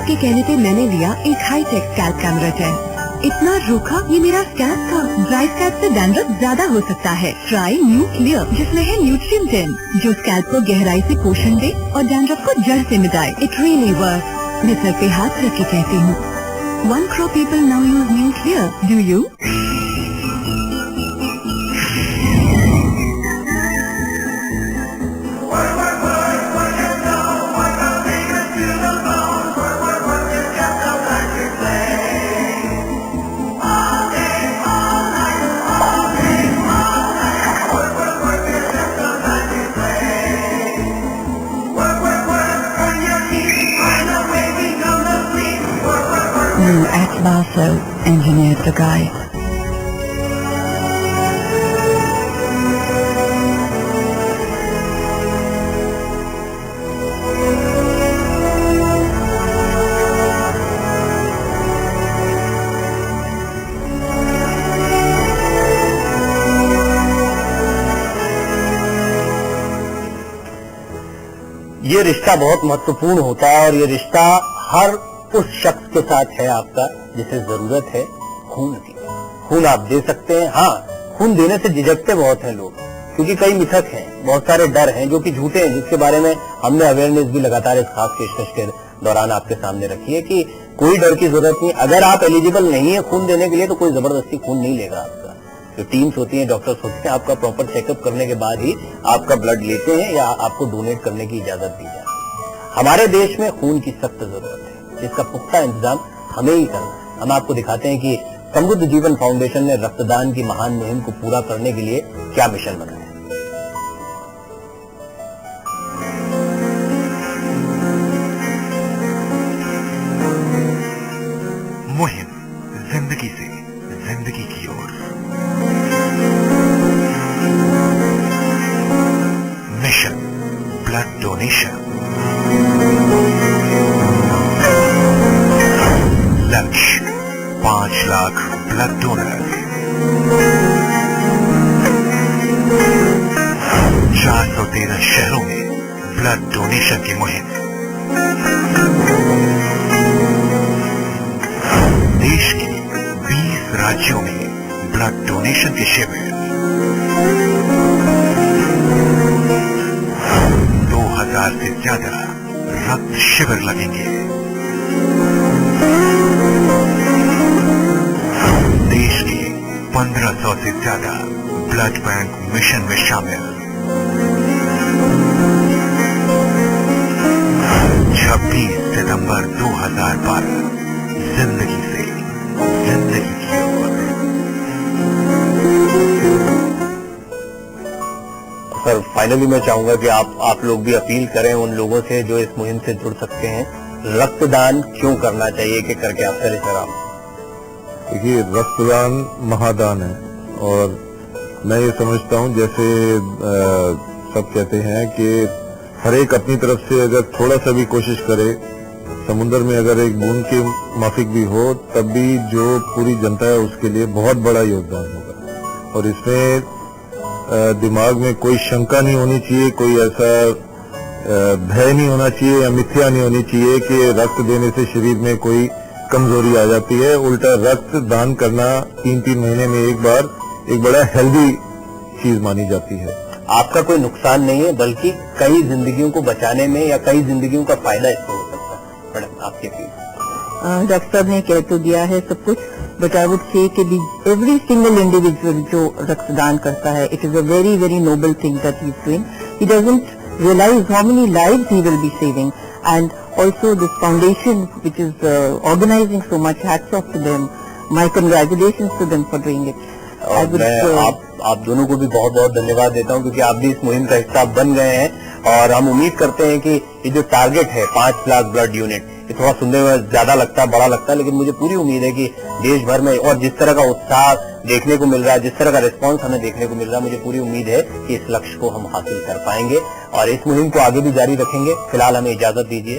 Doctor के कहने पे मैंने लिया एक हाईटेक स्कैल्प कैमरा जेल। इतना रूखा ये मेरा स्कैल्प था। ड्राई स्कैल्प से डैंड्रफ ज्यादा हो सकता है। ट्राई न्यू क्लियर जिसमें है न्यूट्रिएंट 10 जो स्कैल्प को गहराई से पोषण दे और डैंड्रफ को जड़ से मिटाए। It really works. मैं सर पे हाथ रख के कहती हूँ 1 crore people now use new clear. Do you? At Basso engineered the guide. ये रिश्ता बहुत महत्वपूर्ण होता है और ये रिश्ता हर उस शख्स के साथ है आपका जिसे जरूरत है खून की। खून आप दे सकते हैं। हाँ, खून देने से झिझकते बहुत हैं लोग, क्योंकि कई मिथक हैं, बहुत सारे डर हैं जो कि झूठे हैं, जिसके बारे में हमने अवेयरनेस भी लगातार इस खास पेशकश के दौरान आपके सामने रखी है कि कोई डर की जरूरत नहीं। अगर आप एलिजिबल नहीं है खून देने के लिए तो कोई जबरदस्ती खून नहीं लेगा आपका। जो टीम्स होती हैं, डॉक्टर्स होते हैं, आपका प्रॉपर चेकअप करने के बाद ही आपका ब्लड लेते हैं या आपको डोनेट करने की इजाजत दी जाती है। हमारे देश में खून की सख्त जरूरत है, जिसका पुख्ता इंतजाम हमें ही करना है। हम आपको दिखाते हैं कि समृद्ध जीवन फाउंडेशन ने रक्तदान की महान मुहिम को पूरा करने के लिए क्या मिशन बनाया है। मुहिम जिंदगी से जिंदगी की ओर। Mission blood donation. लक्ष्य 5 लाख ब्लड डोनर। 413 शहरों में ब्लड डोनेशन की मुहिम। देश के 20 राज्यों में ब्लड डोनेशन के शिविर। 2000 से ज्यादा रक्त शिविर लगेंगे। देश के 1500 से ज्यादा ब्लड बैंक मिशन में शामिल। 26 सितंबर 2012 जिंदगी से जिंदगी की ओर। सर, फाइनली मैं चाहूंगा कि आप लोग भी अपील करें उन लोगों से जो इस मुहिम से जुड़ सकते हैं। रक्तदान क्यों करना चाहिए कि करके आप करें सर? आप देखिए, रक्तदान महादान है और मैं ये समझता हूँ जैसे सब कहते हैं कि हर एक अपनी तरफ से अगर थोड़ा सा भी कोशिश करे, समुद्र में अगर एक बूंद के माफिक भी हो तब भी जो पूरी जनता है उसके लिए बहुत बड़ा योगदान होगा। और इसमें दिमाग में कोई शंका नहीं होनी चाहिए, कोई ऐसा भय नहीं होना चाहिए या मिथ्या नहीं होनी चाहिए कि रक्त देने से शरीर में कोई कमजोरी आ जाती है। उल्टा रक्त दान करना 3-3 महीने में एक बार एक बड़ा हेल्दी चीज मानी जाती है। आपका कोई नुकसान नहीं है, बल्कि कई जिंदगियों को बचाने में या कई जिंदगियों का फायदा इससे हो सकता है। मैडम, आपकी अपील। डॉक्टर साहब ने कह तो दिया है सब कुछ, बट आई वुड से कि एवरी सिंगल इंडिविजुअल जो रक्तदान करता है, it is a very very noble thing that he is doing. He doesn't realize how many lives he will be saving, and also this foundation which is organizing so much, hats off to them, my congratulations to them for doing it. और मैं आप दोनों को भी बहुत बहुत धन्यवाद देता हूं, क्योंकि आप भी इस मुहिम का हिस्सा बन गए हैं और हम उम्मीद करते हैं कि ये जो टारगेट है 5 लाख ब्लड यूनिट, ये थोड़ा सुनने में ज्यादा लगता है, बड़ा लगता है, लेकिन मुझे पूरी उम्मीद है कि देश भर में और जिस तरह का उत्साह देखने को मिल रहा है, जिस तरह का रिस्पांस हमें देखने को मिल रहा है, मुझे पूरी उम्मीद है कि इस लक्ष्य को हम हासिल कर पाएंगे और इस मुहिम को आगे भी जारी रखेंगे। फिलहाल हमें इजाजत दीजिए।